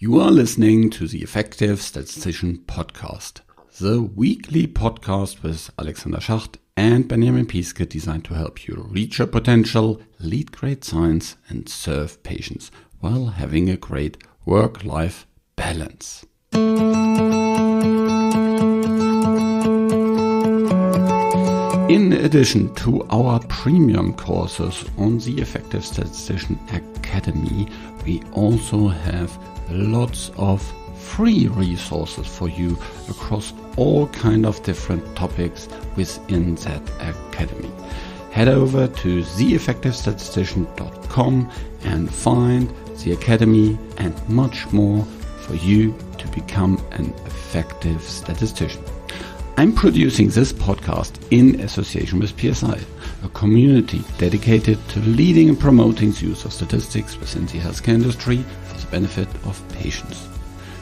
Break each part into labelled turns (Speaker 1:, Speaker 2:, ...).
Speaker 1: You are listening to the Effective Statistician podcast, the weekly podcast with Alexander Schacht and Benjamin Pieske designed to help you reach your potential, lead great science, and serve patients while having a great work-life balance. In addition to our premium courses on the Effective Statistician Academy, we also have lots of free resources for you across all kind of different topics within that academy. Head over to theeffectivestatistician.com and find the academy and much more for you to become an effective statistician. I'm producing this podcast in association with PSI, a community dedicated to leading and promoting the use of statistics within the healthcare industry for the benefit of patients.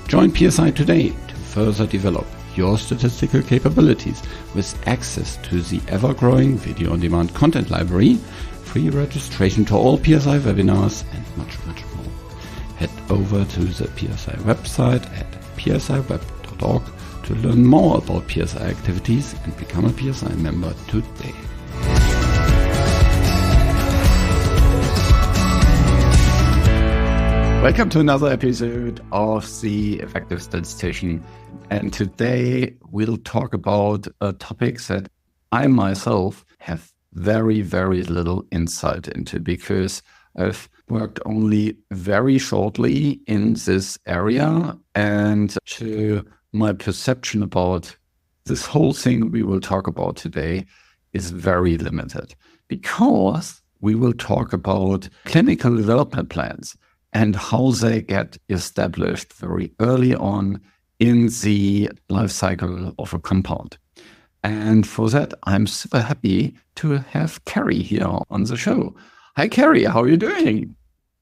Speaker 1: Join PSI today to further develop your statistical capabilities with access to the ever-growing video-on-demand content library, free registration to all PSI webinars, and much more. Head over to the PSI website at psiweb.org to learn more about PSI activities and become a PSI member today. Welcome to another episode of the Effective Statistician. And today we'll talk about topics that I myself have very, very little insight into because I've worked only very shortly in this area, and to my perception about this whole thing we will talk about today is very limited, because we will talk about clinical development plans and how they get established very early on in the life cycle of a compound. And for that, I'm super happy to have Carrie here on the show. Hi, Carrie. How are you doing?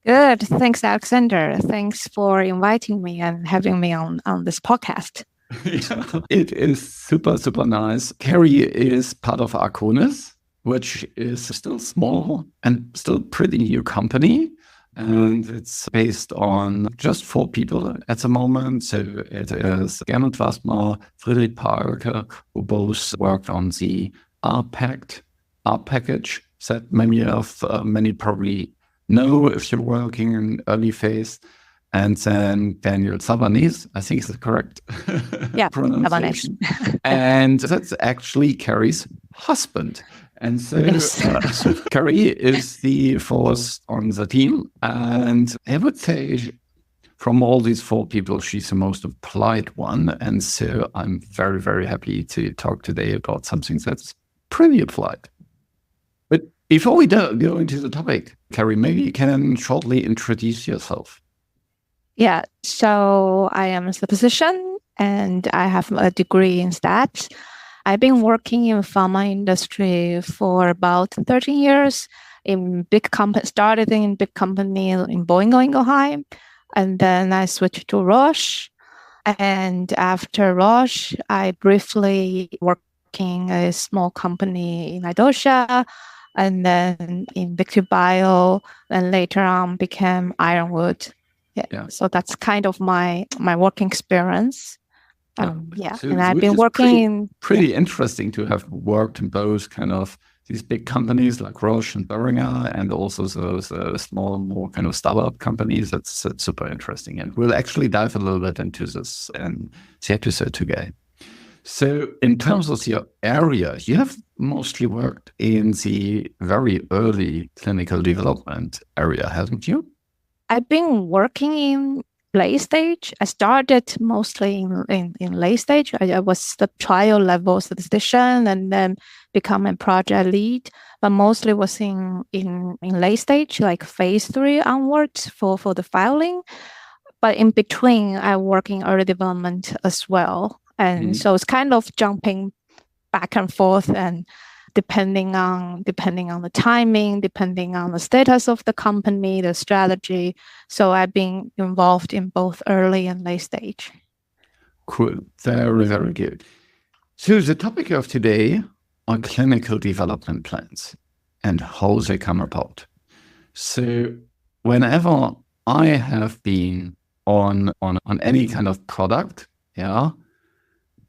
Speaker 2: Good. Thanks, Alexander. Thanks for inviting me and having me on this podcast.
Speaker 1: Yeah, it is super, super nice. Carrie is part of Arconis, which is still small and still pretty new company. And it's based on just 4 people at the moment. So it is Gernot Wassmer, Friedrich Parker, who both worked on the R package that many probably know if you're working in early phase. And then Daniel Sabanes, I think is the correct pronunciation. And that's actually Carrie's husband. And so Carrie is the fourth on the team. And I would say from all these 4 people, she's the most applied one. And so I'm very, very happy to talk today about something that's pretty applied. But before we go into the topic, Carrie, maybe you can shortly introduce yourself.
Speaker 2: Yeah, so I am a statistician and I have a degree in stats. I've been working in pharma industry for about 13 years in big company. Started in big company in Boehringer Ingelheim, and then I switched to Roche. And after Roche, I briefly working a small company in Idosha, and then in Effective Bio, and later on became Ironwood. Yeah. So that's kind of my working experience. So and I've been working
Speaker 1: pretty interesting to have worked in both kind of these big companies like Roche and Boehringer, and also those small, more kind of startup companies. That's super interesting. And we'll actually dive a little bit into this in the episode today. So in terms of your area, you have mostly worked in the very early clinical development area, haven't you?
Speaker 2: I've been working in late stage. I started mostly in late stage. I was the trial level statistician and then become a project lead, but mostly was in late stage, like phase 3 onwards for the filing. But in between, I work in early development as well. And so it's kind of jumping back and forth, and depending on the timing, depending on the status of the company, the strategy. So I've been involved in both early and late stage.
Speaker 1: Cool. Very, very good. So the topic of today are clinical development plans and how they come about. So whenever I have been on any kind of product, yeah,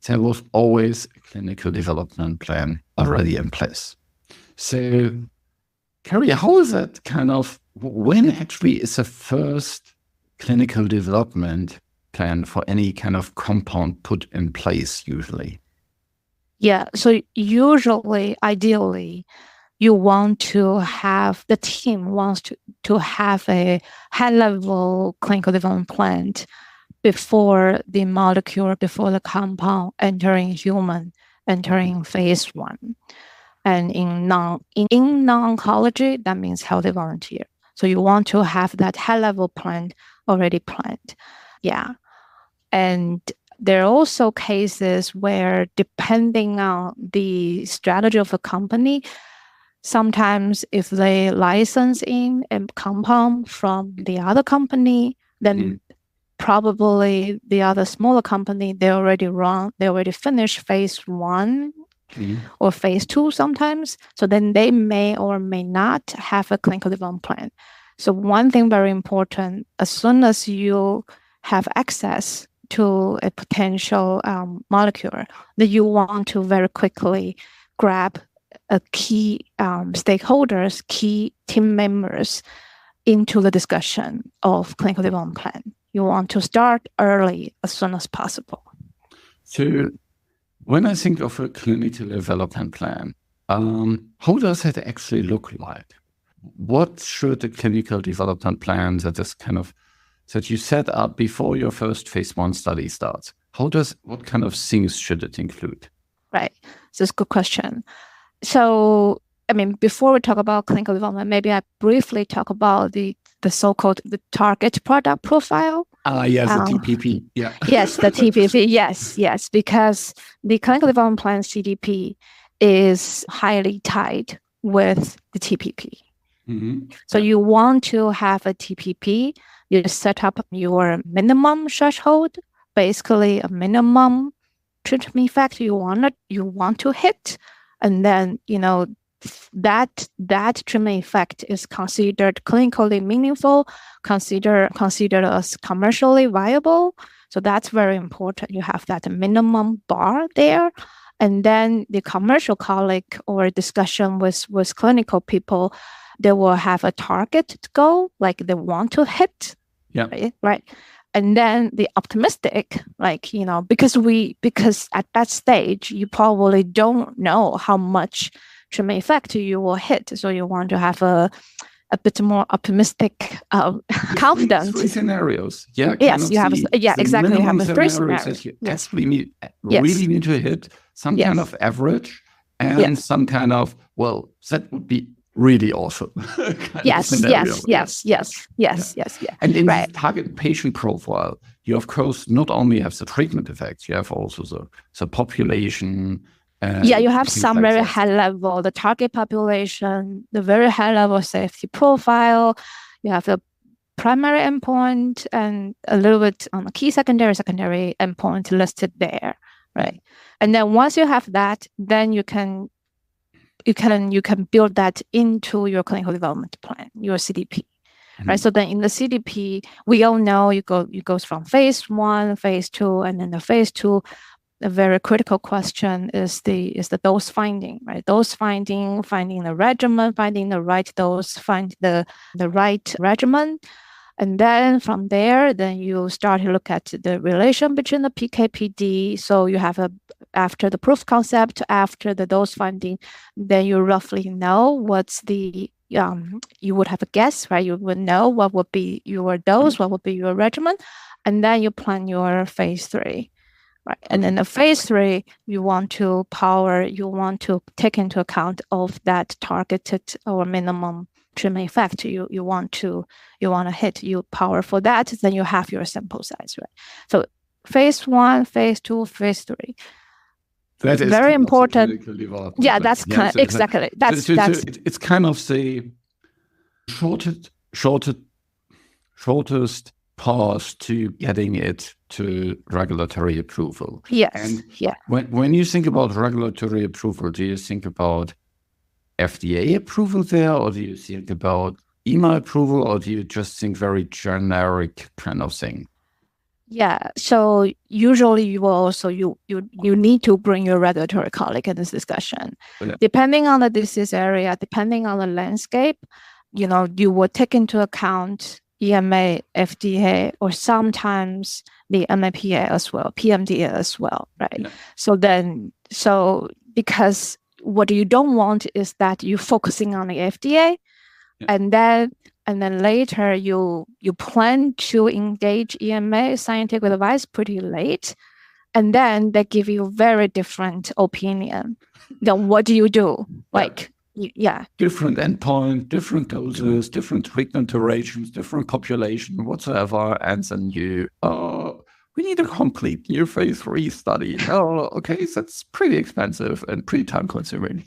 Speaker 1: there was always a clinical development plan already in place. So, Carrie, how is that when actually is the first clinical development plan for any kind of compound put in place usually?
Speaker 2: Yeah, so usually, ideally, you want to have, the team wants to have a high-level clinical development plan before the molecule, before the compound entering human, entering phase 1. And in non-oncology, that means healthy volunteer. So you want to have that high-level plan already planned. Yeah. And there are also cases where, depending on the strategy of a company, sometimes if they license in a compound from the other company, then probably the other smaller company, they already finished phase 1 or phase 2 sometimes. So then they may or may not have a clinical development plan. So one thing very important, as soon as you have access to a potential molecule, that you want to very quickly grab a key stakeholders, key team members into the discussion of clinical development plan. You want to start early, as soon as possible.
Speaker 1: So when I think of a clinical development plan, how does it actually look like? What should the clinical development plan that you set up before your first phase 1 study starts? What kind of things should it include?
Speaker 2: Right. So it's a good question. So, before we talk about clinical development, maybe I briefly talk about the so-called the target product profile.
Speaker 1: Yes, the TPP. Yeah.
Speaker 2: Yes, the TPP. Yes, because the clinical development plan CDP is highly tied with the TPP. So you want to have a TPP. You set up your minimum threshold, basically a minimum treatment effect you want to hit, and then that treatment effect is considered clinically meaningful, considered as commercially viable. So that's very important. You have that minimum bar there. And then the commercial colleague or discussion with clinical people, they will have a target to go, like they want to hit.
Speaker 1: Yeah.
Speaker 2: Right. And then the optimistic, because at that stage, you probably don't know how much treatment effect you will hit. So you want to have a bit more optimistic confidence.
Speaker 1: 3 scenarios. Yeah.
Speaker 2: Yes, you have. Exactly. You have 3 scenarios
Speaker 1: that you actually really need to hit some kind of average and some kind of, that would be really awesome.
Speaker 2: Yes.
Speaker 1: And in the target patient profile, you of course not only have the treatment effects, you have also the population.
Speaker 2: You have some very high level, the target population, the very high level safety profile. You have the primary endpoint and a little bit on the key secondary endpoint listed there, right? And then once you have that, then you can build that into your clinical development plan, your CDP, right? So then in the CDP, we all know you goes from phase 1, phase 2, and then the phase 2. A very critical question is the dose finding, right? Dose finding the regimen, finding the right dose, find the right regimen. And then from there, then you start to look at the relation between the PK/PD. So you have after the proof concept, after the dose finding, then you roughly know what's the you would have a guess, right? You would know what would be your dose, what would be your regimen, and then you plan your phase 3. Right. And then the phase 3, you want to take into account of that targeted or minimum treatment effect you want to hit, you power for that, then you have your sample size, right? So phase 1, phase 2, phase 3.
Speaker 1: That is
Speaker 2: very important. Yeah,
Speaker 1: that's
Speaker 2: exactly.
Speaker 1: It's kind of the shortest path to getting it to regulatory approval.
Speaker 2: Yes.
Speaker 1: And when you think about regulatory approval, do you think about FDA approval there, or do you think about EMA approval, or do you just think very generic kind of thing?
Speaker 2: Yeah. So usually you will also you need to bring your regulatory colleague in this discussion.
Speaker 1: Yeah.
Speaker 2: Depending on the disease area, depending on the landscape, you will take into account EMA, FDA, or sometimes the MAPA as well, PMDA as well, right?
Speaker 1: Yeah.
Speaker 2: So because what you don't want is that you're focusing on the FDA,
Speaker 1: Yeah.
Speaker 2: and then later you plan to engage EMA scientific advice pretty late, and then they give you very different opinion. Then what do you do? Like, yeah,
Speaker 1: Different endpoint, different doses, different treatment durations, different population, whatsoever. And then we need a complete new phase 3 study. Oh, okay, that's pretty expensive and pretty time consuming.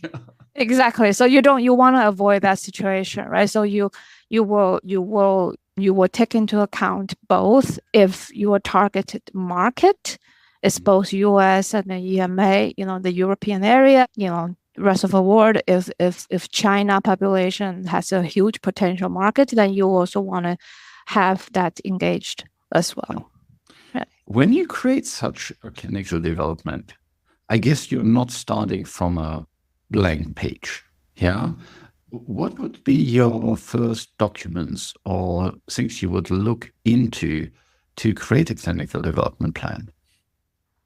Speaker 2: exactly. So you want to avoid that situation, right? So you will take into account both if your targeted market is both US and the EMA, the European area, rest of the world. If China population has a huge potential market, then you also want to have that engaged as well.
Speaker 1: Yeah. When you create such a clinical development, I guess you're not starting from a blank page. Yeah. What would be your first documents or things you would look into to create a clinical development plan?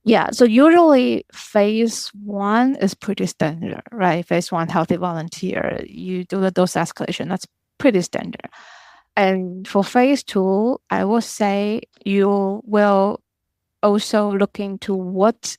Speaker 2: Yeah, so usually phase 1 is pretty standard, right? Phase 1 healthy volunteer, you do the dose escalation, that's pretty standard. And for phase 2, I will say you will also look into what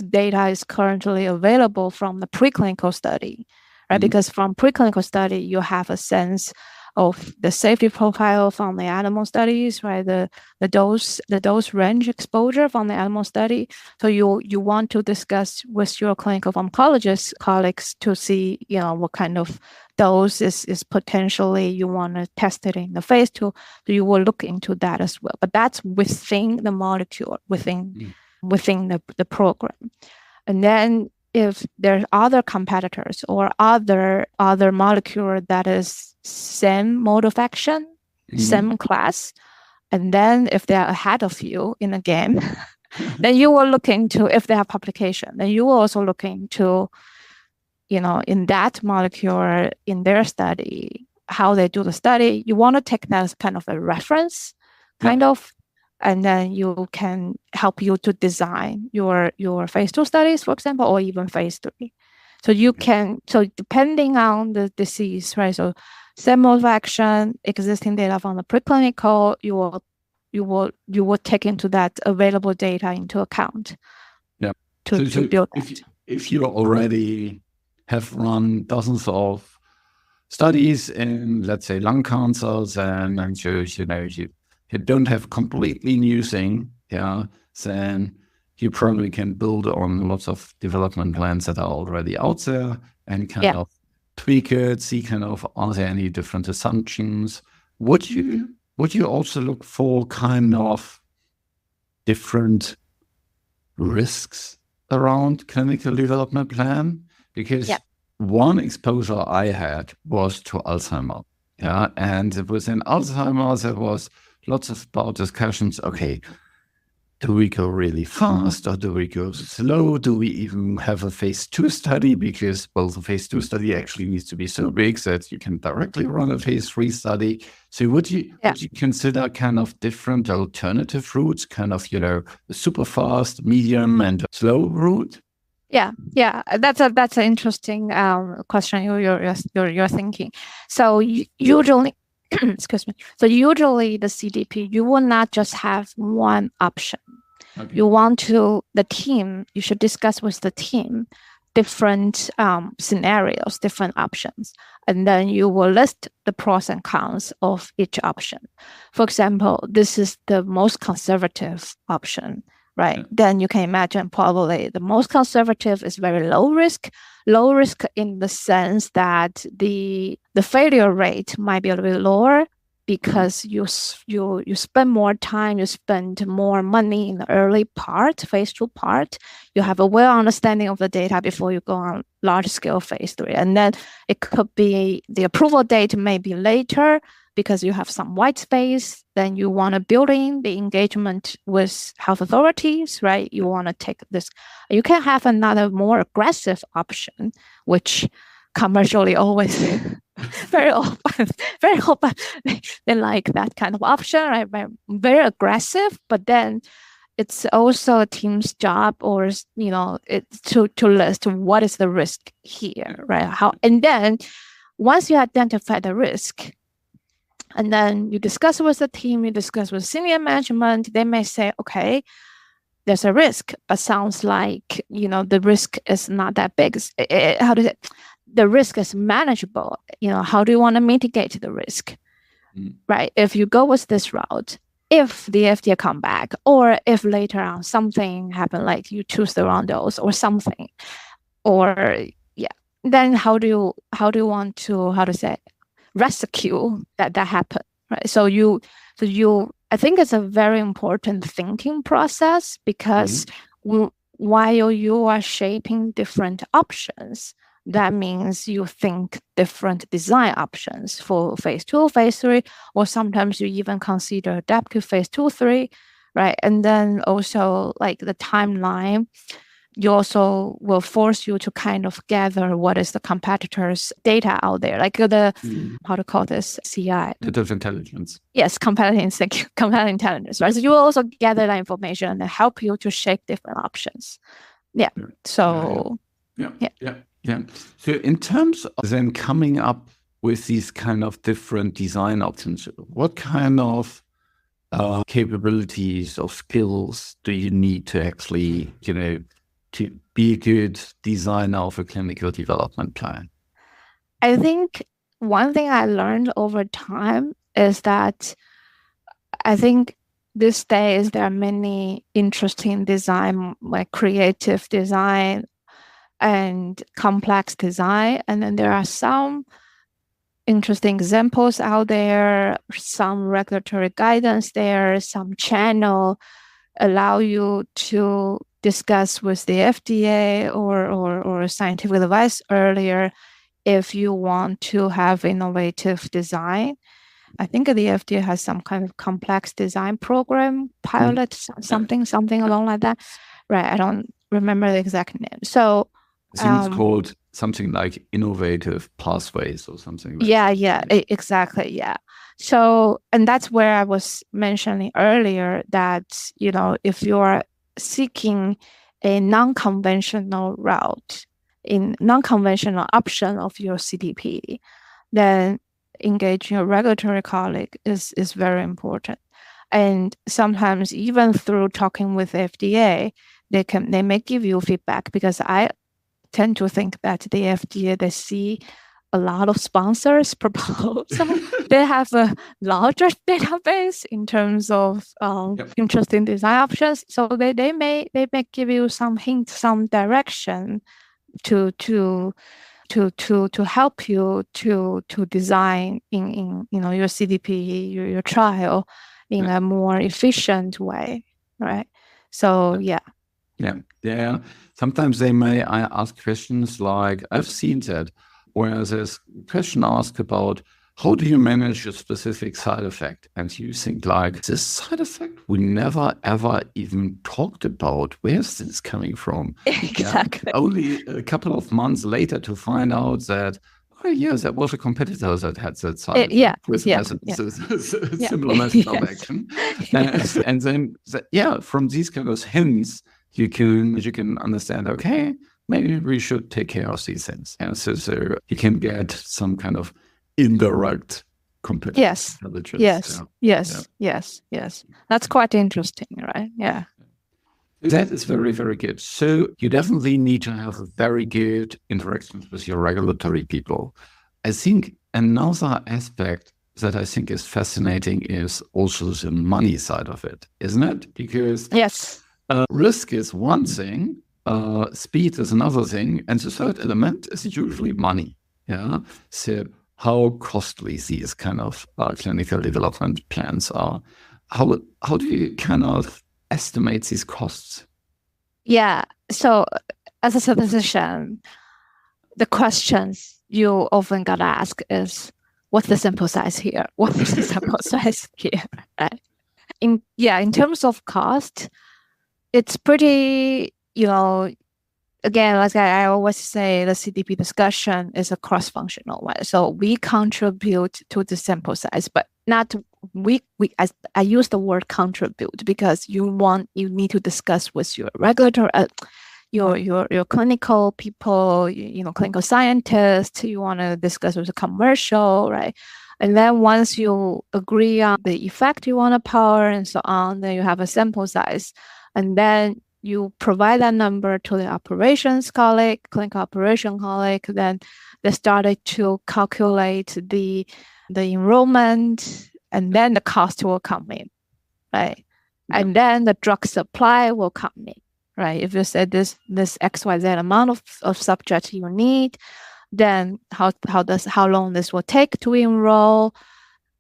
Speaker 2: data is currently available from the preclinical study, right? Mm-hmm. Because from preclinical study, you have a sense of the safety profile from the animal studies, right? The dose range exposure from the animal study. So you want to discuss with your clinical pharmacologist colleagues to see, what kind of dose is potentially you want to test it in the phase 2. So you will look into that as well. But that's within the molecule, within the program. And then if there's other competitors or other molecule that is same mode of action, same class, and then if they're ahead of you in the game, then you will look into if they have publication. Then you will also look into, in that molecule, in their study, how they do the study. You want to take that as kind of a reference, kind of, and then you can help you to design your phase 2 studies, for example, or even phase 3. So you can, so depending on the disease, right? So same mode of action, existing data from the preclinical, you will take into that available data into account.
Speaker 1: Yeah.
Speaker 2: To build that.
Speaker 1: If you already have run dozens of studies in, let's say, lung cancers, and you don't have completely new thing, then you probably can build on lots of development plans that are already out there and kind of tweak it, see kind of, are there any different assumptions? Would you also look for kind of different risks around clinical development plan? Because one exposure I had was to Alzheimer. Yeah. And within Alzheimer's, there was lots of about discussions. Okay, do we go really fast or do we go slow? Do we even have a phase 2 study? Because, well, the phase 2 study actually needs to be so big that you can directly run a phase 3 study. So would you consider kind of different alternative routes, kind of, the super fast, medium, and slow route?
Speaker 2: Yeah, that's an interesting question you're thinking. So usually, excuse me. So usually the CDP, you will not just have one option. Okay. You should discuss with the team different scenarios, different options, and then you will list the pros and cons of each option. For example, this is the most conservative option, right? Yeah. Then you can imagine probably the most conservative is very low risk in the sense that the failure rate might be a little bit lower because you spend more time, you spend more money in the early part, phase 2 part. You have a well understanding of the data before you go on large scale phase 3. And then it could be the approval date may be later because you have some white space. Then you want to build in the engagement with health authorities, right? You want to take this. You can have another more aggressive option, which commercially always very often they like that kind of option, right? Very aggressive, but then it's also a team's job, or it's to list what is the risk here, right? And then once you identify the risk, and then you discuss with the team, you discuss with senior management, they may say, okay, there's a risk, but sounds like the risk is not that big. The risk is manageable. How do you want to mitigate the risk? Right? If you go with this route, if the FDA come back, or if later on something happen, like you choose the wrong dose or something, or then how do you want to rescue that happen, right? So I think it's a very important thinking process, because while you are shaping different options, that means you think different design options for phase 2, phase 3, or sometimes you even consider adaptive phase 2, 3, right? And then also like the timeline, you also will force you to kind of gather what is the competitors' data out there, like how to call this, CI.
Speaker 1: Competitive intelligence.
Speaker 2: Yes, competitive intelligence, right? So you will also gather that information and help you to shape different options. Yeah. So.
Speaker 1: Yeah. So in terms of then coming up with these kind of different design options, what kind of capabilities or skills do you need to actually, to be a good designer of a clinical development plan?
Speaker 2: I think one thing I learned over time is that I think these days there are many interesting design, like creative design and complex design. And then there are some interesting examples out there, some regulatory guidance there, some channel allow you to discuss with the FDA or scientific advice earlier if you want to have innovative design. I think the FDA has some kind of complex design program, pilot, something along like that. Right, I don't remember the exact name. So
Speaker 1: it seems called something like innovative pathways or something like
Speaker 2: that. Exactly, yeah. So, and that's where I was mentioning earlier that, if you're seeking a non-conventional route, in non-conventional option of your CDP, then engaging a regulatory colleague is very important. And sometimes even through talking with FDA, they may give you feedback, because I tend to think that the FDA, they see a lot of sponsors proposal. They have a larger database in terms of interesting design options. So they may give you some hints, some direction to help you to design in your CDP, your trial in a more efficient way, right? So yeah.
Speaker 1: Sometimes they may ask questions like, I've seen that, where there's a question asked about, how do you manage a specific side effect? And you think like, this side effect we never ever even talked about. Where's this coming from?
Speaker 2: Exactly.
Speaker 1: Only a couple of months later to find out that, there was a competitor that had that side effect with similar method of action. And then, from these kind of hints, you can understand, okay, maybe we should take care of these things. And so you can get some kind of indirect competitive intelligence.
Speaker 2: Yes. That's quite interesting, right? Yeah.
Speaker 1: That is very, very good. So you definitely need to have very good interactions with your regulatory people. I think another aspect that I think is fascinating is also the money side of it, isn't it? Because risk is one thing, speed is another thing, and the third element is usually money. Yeah. So how costly these kind of clinical development plans are. How do you kind of estimate these costs?
Speaker 2: Yeah. So as a statistician, the questions you often got asked is, what's the sample size here? What is the sample size here? Right? In terms of cost, it's pretty, again, like I always say, the CDP discussion is a cross-functional one. So we contribute to the sample size, but not we. I use the word contribute because you need to discuss with your regulatory, your clinical people, clinical scientists. You want to discuss with the commercial, right? And then once you agree on the effect you want to power and so on, then you have a sample size, and then you provide that number to the operations colleague, clinical operation colleague. Then they started to calculate the enrollment, and then the cost will come in, right? Yeah. And then the drug supply will come in, right? If you said this XYZ amount of subjects you need, then how long this will take to enroll,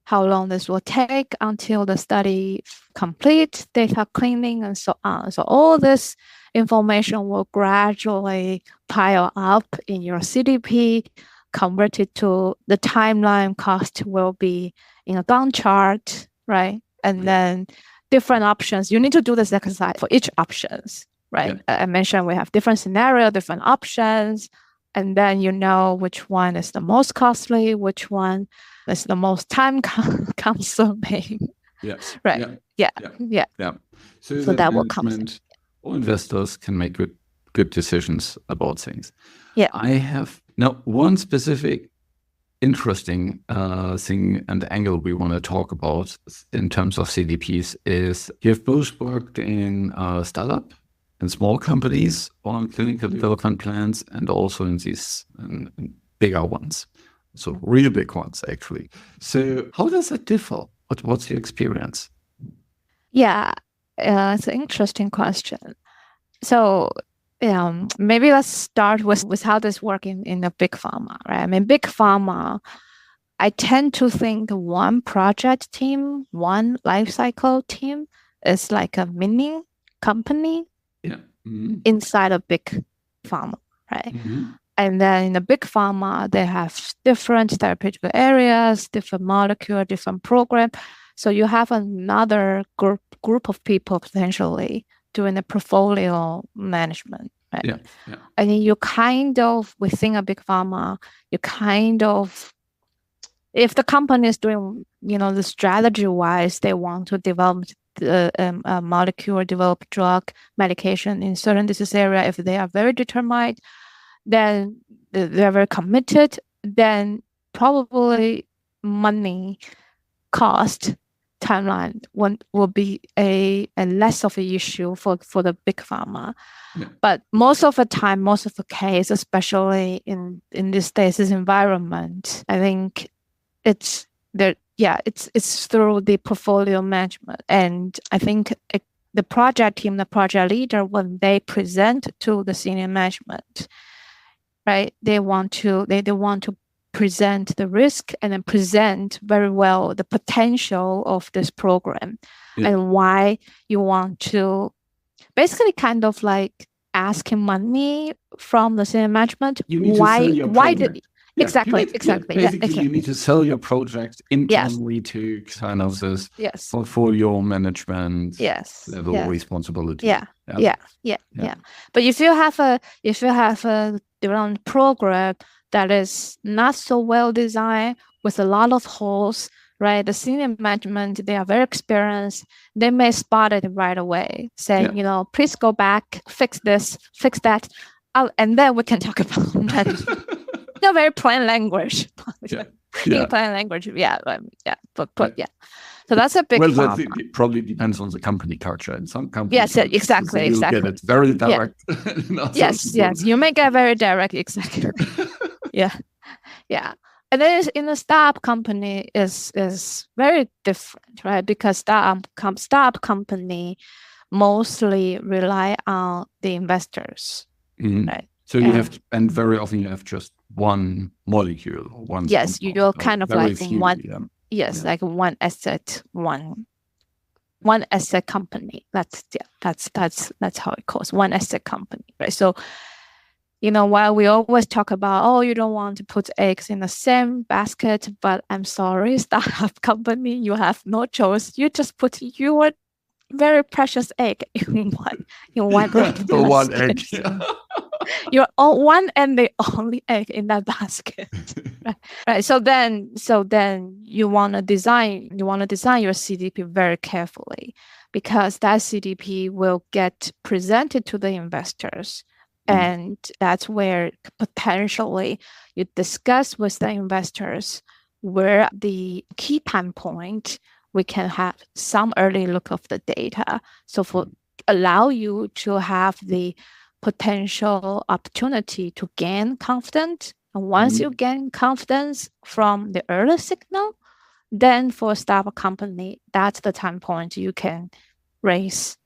Speaker 2: how long this will take until the study completes, data cleaning, and so on. So all this information will gradually pile up in your CDP, converted to the timeline cost will be in a Gantt chart, right? And then different options. You need to do this exercise for each options, right? Yeah. I mentioned we have different scenarios, different options, and then you know which one is the most costly, which one is the most time consuming.
Speaker 1: Yes.
Speaker 2: Right. Yeah.
Speaker 1: So that will come. All investors can make good decisions about things.
Speaker 2: Yeah.
Speaker 1: I have now one specific interesting thing and angle we want to talk about in terms of CDPs is you've both worked in startup and small companies on clinical development plans, and also in these bigger ones, so real big ones actually. So how does that differ? What's your experience?
Speaker 2: Yeah, it's an interesting question. So maybe let's start with how this works in a big pharma, right? I mean, big pharma, I tend to think one project team, one life cycle team is like a mini company.
Speaker 1: Yeah. Mm-hmm.
Speaker 2: Inside a big pharma, right? Mm-hmm. And then in a big pharma, they have different therapeutic areas, different molecule, different program. So you have another group of people potentially doing the portfolio management, right?
Speaker 1: Yeah.
Speaker 2: And then you kind of, within a big pharma, if the company is doing, the strategy-wise, they want to develop a molecule, develop drug, medication in certain disease area. If they are very determined, then they're very committed, then probably money, cost, timeline will be a less of an issue for the big pharma. Yeah. But most of the time, most of the case, especially in this stasis environment, I think it's there. Yeah, it's through the portfolio management, and I think the project team, the project leader, when they present to the senior management, right, they want to present the risk and then present very well the potential of this program. Yeah. And why you want to basically kind of like asking money from the senior management.
Speaker 1: You need to sell your project.
Speaker 2: Yeah. Exactly.
Speaker 1: Basically, you need to sell your project internally to kind of this portfolio management level responsibility.
Speaker 2: Yeah. But if you have a development program that is not so well designed with a lot of holes, right? The senior management, they are very experienced. They may spot it right away, saying, please go back, fix this, fix that, and then we can talk about that. Very plain language. Plain language. But So that's a big
Speaker 1: that probably depends on the company culture. In some companies,
Speaker 2: yes, exactly.
Speaker 1: You get it very direct.
Speaker 2: Yes, you may get very direct. Exactly. Yeah. And then in the startup company is very different, right? Because startup company mostly rely on the investors, right?
Speaker 1: So you have, and very often you have just one molecule or one.
Speaker 2: Yes, you're kind of like
Speaker 1: few,
Speaker 2: one.
Speaker 1: yeah.
Speaker 2: Yes,
Speaker 1: Yeah.
Speaker 2: like one asset, one asset company. That's how it calls, one asset company, right? So, while we always talk about, oh, you don't want to put eggs in the same basket, but I'm sorry, startup company, you have no choice. You just put your very precious egg in one basket.
Speaker 1: One egg.
Speaker 2: You're one and the only egg in that basket. Right. So then you want to design your CDP very carefully, because that CDP will get presented to the investors. And that's where potentially you discuss with the investors where the key time point we can have some early look of the data. So allow you to have the potential opportunity to gain confidence. And once you gain confidence from the early signal, then for a startup company, that's the time point you can raise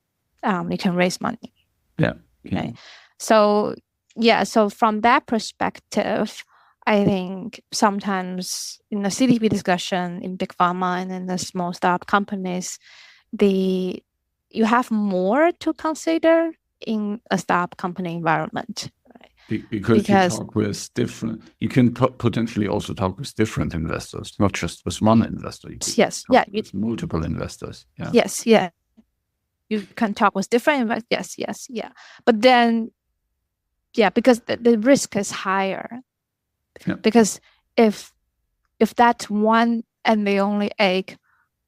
Speaker 2: money.
Speaker 1: Yeah.
Speaker 2: Right. So from that perspective, I think sometimes in the CDP discussion in big pharma and in the small startup companies, you have more to consider in a startup company environment. Right?
Speaker 1: Because you can potentially also talk with different investors, not just with one investor. With multiple investors. Yeah.
Speaker 2: Yes, yeah. You can talk with different investors. Yes, yeah. But then, because the risk is higher. Yeah. Because if that's one and the only egg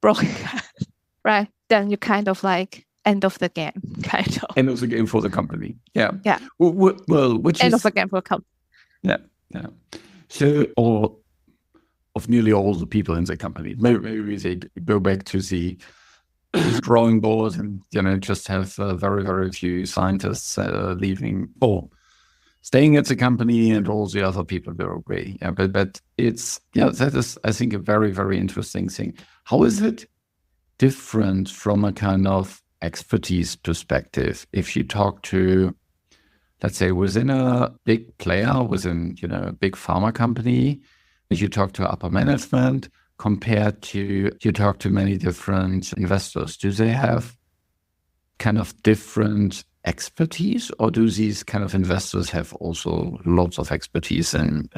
Speaker 2: broke, right, then you kind of like end of the game, kind of.
Speaker 1: End of the game for the company. Yeah.
Speaker 2: Yeah.
Speaker 1: Well, which
Speaker 2: end of the game for a company.
Speaker 1: Yeah. Yeah. So, of nearly all the people in the company, maybe they go back to the drawing board and just have very, very few scientists leaving or staying at the company, and all the other people go away. Yeah, but it's that is, I think, a very, very interesting thing. How is it different from a kind of expertise perspective if you talk to, let's say, within a big player, within a big pharma company, if you talk to upper management compared to you talk to many different investors? Do they have kind of different expertise, or do these kind of investors have also lots of expertise in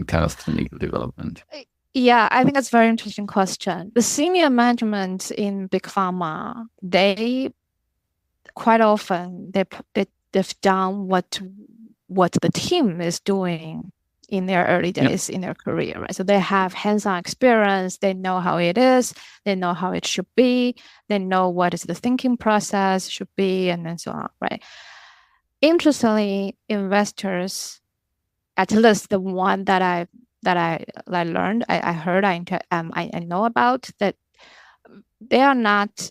Speaker 1: kind of clinical development?
Speaker 2: Yeah, I think that's a very interesting question. The senior management in big pharma, they quite often they've done what the team is doing in their early days in their career, right? So they have hands-on experience. They know how it is. They know how it should be. They know what is the thinking process should be, and then so on, right? Interestingly, investors, at least the one that I learned, I heard, I know about, that they are not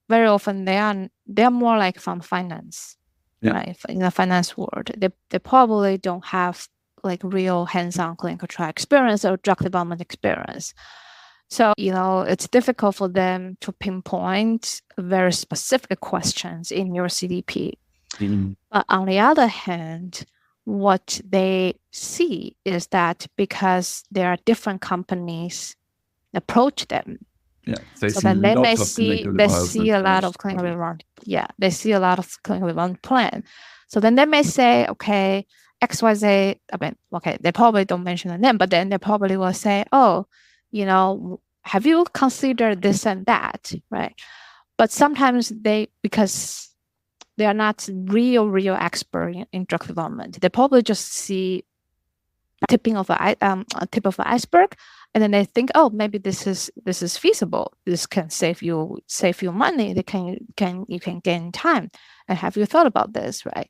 Speaker 2: very often. They are more like from finance, right? In the finance world, they probably don't have like real hands-on clinical trial experience or drug development experience. So, it's difficult for them to pinpoint very specific questions in your CDP. But on the other hand, what they see is that because there are different companies approach them.
Speaker 1: Yeah,
Speaker 2: so then they may see a lot of clinical development. Yeah, they see a lot of clinical development plan. So then they may say, okay, XYZ, they probably don't mention the name, but then they probably will say, oh, have you considered this and that, right? But sometimes because they are not real expert in drug development, they probably just see a tip of the iceberg, and then they think, oh, maybe this is feasible. This can save you money. You can gain time. And have you thought about this, right?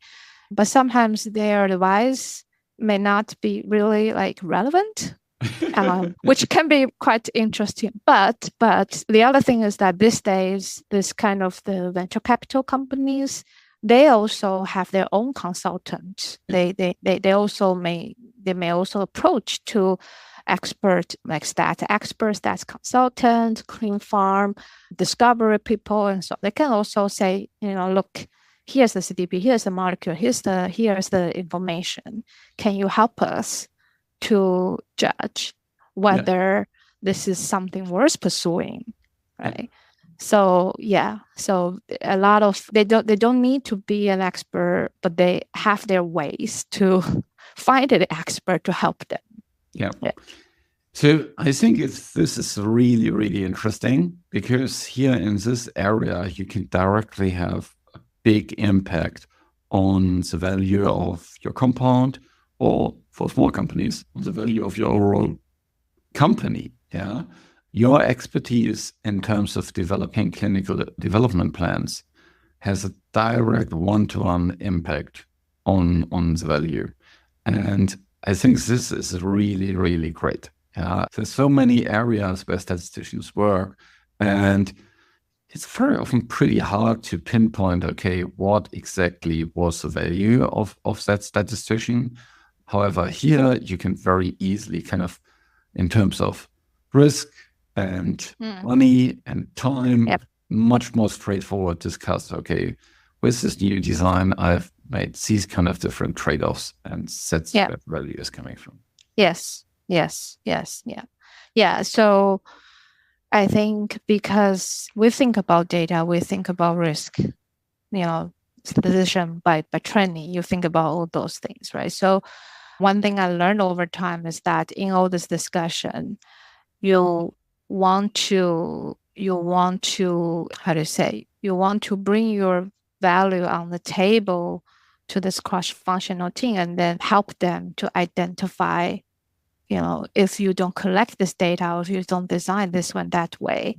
Speaker 2: But sometimes their advice may not be really like relevant, which can be quite interesting. But the other thing is that these days, this kind of the venture capital companies, they also have their own consultants. They may also approach to expert like stat experts, stats consultant, clean farm, discovery people, and so they can also say, look, here's the CDP, here's the molecule, here's the information. Can you help us to judge whether this is something worth pursuing, right? So so a lot of they don't need to be an expert, but they have their ways to find an expert to help them.
Speaker 1: Yeah. So I think this is really, really interesting, because here in this area, you can directly have a big impact on the value of your compound, or for small companies, on the value of your overall company. Yeah. Your expertise in terms of developing clinical development plans has a direct one-to-one impact on the value. And I think this is really, really great. There's so many areas where statisticians work, and it's very often pretty hard to pinpoint, okay, what exactly was the value of that statistician. However, here you can very easily kind of, in terms of risk and money and time, much more straightforward discuss, okay, with this new design, I've made these kind of different trade-offs, and that's where value is coming from.
Speaker 2: Yes. So I think because we think about data, we think about risk, statistician by training, you think about all those things, right? So one thing I learned over time is that in all this discussion, you want to bring your value on the table to this cross-functional team, and then help them to identify, if you don't collect this data, or if you don't design this one that way,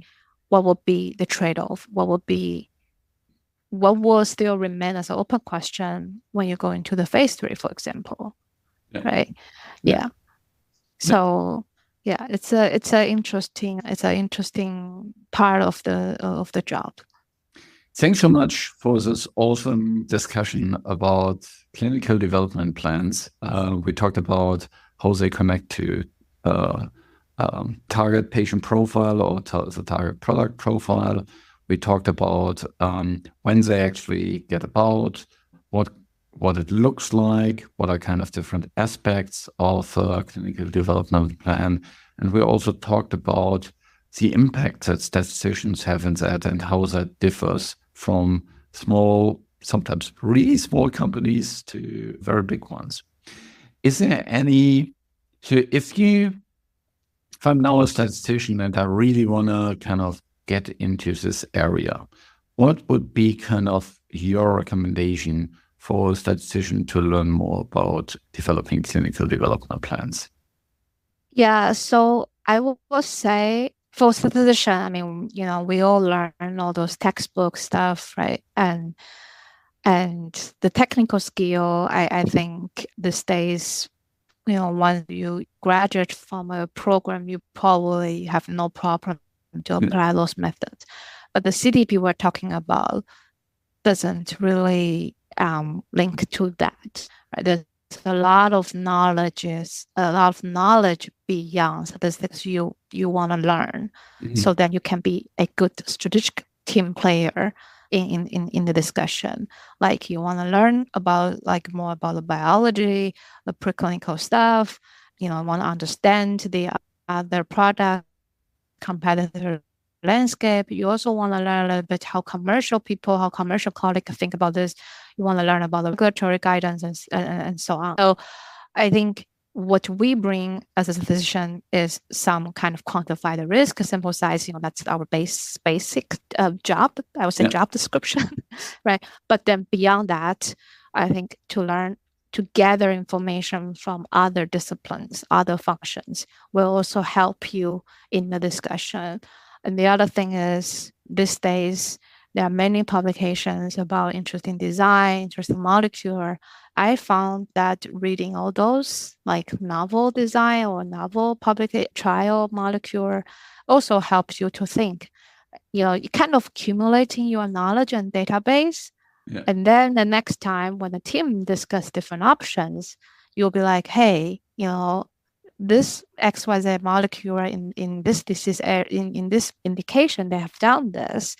Speaker 2: what will be the trade-off? What will still remain as an open question when you go into the phase 3, for example, right? So it's an interesting part of the job.
Speaker 1: Thanks so much for this awesome discussion about clinical development plans. We talked about how they connect to target patient profile, or the target product profile. We talked about when they actually get about, what it looks like, what are kind of different aspects of a clinical development plan. And we also talked about the impact that statisticians have in that, and how that differs from small, sometimes really small companies to very big ones. Is there any, so if I'm now a statistician and I really want to kind of get into this area, what would be kind of your recommendation for a statistician to learn more about developing clinical development plans?
Speaker 2: So I will say, for statistician, I mean, we all learn all those textbook stuff, right? And the technical skill, I think these days, once you graduate from a program, you probably have no problem to apply those methods. But the CDP we're talking about doesn't really link to that, right? There's a lot of knowledge beyond statistics you want to learn, so that you can be a good strategic team player in the discussion. Like, you want to learn about more about the biology, the preclinical stuff. Want to understand the other product competitor landscape. You also want to learn a little bit how commercial colleagues think about this. You want to learn about the regulatory guidance and so on. So I think what we bring as a statistician is some kind of quantify the risk, sample size. That's our basic job. I would say job description, right? But then beyond that, I think to learn to gather information from other disciplines, other functions, will also help you in the discussion. And the other thing is, these days, there are many publications about interesting design, interesting molecule. I found that reading all those, like novel design or novel public trial molecule, also helps you to think. You kind of accumulating your knowledge and database. And then the next time when the team discuss different options, you'll be like, hey, this XYZ molecule in this disease, in this indication, they have done this.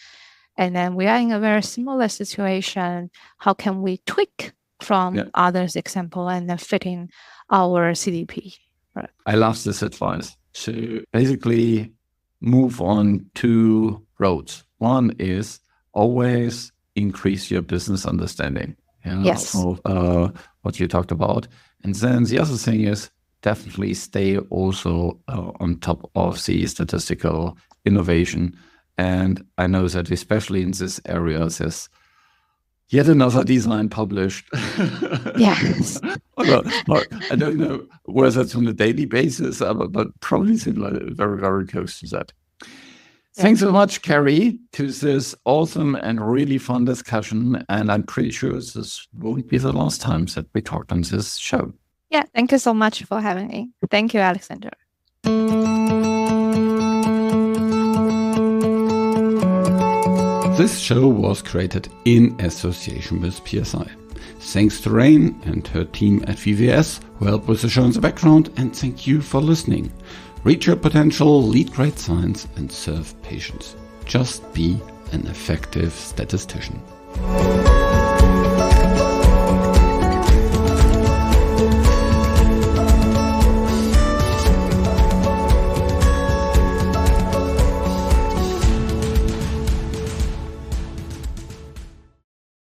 Speaker 2: And then we are in a very similar situation. How can we tweak from others' example and then fit in our CDP? Right.
Speaker 1: I love this advice. So basically move on 2 roads. One is always increase your business understanding.
Speaker 2: Yes.
Speaker 1: Of what you talked about. And then the other thing is definitely stay also on top of the statistical innovation. And I know that especially in this area, there's yet another design published.
Speaker 2: Yes.
Speaker 1: Well, I don't know whether it's on a daily basis, but probably similar, very, very close to that. Thanks so much, Carrie, to this awesome and really fun discussion. And I'm pretty sure this won't be the last time that we talked on this show.
Speaker 2: Yeah, thank you so much for having me. Thank you, Alexander.
Speaker 1: This show was created in association with PSI. Thanks to Rain and her team at VVS who helped with the show in the background, and thank you for listening. Reach your potential, lead great science, and serve patients. Just be an effective statistician.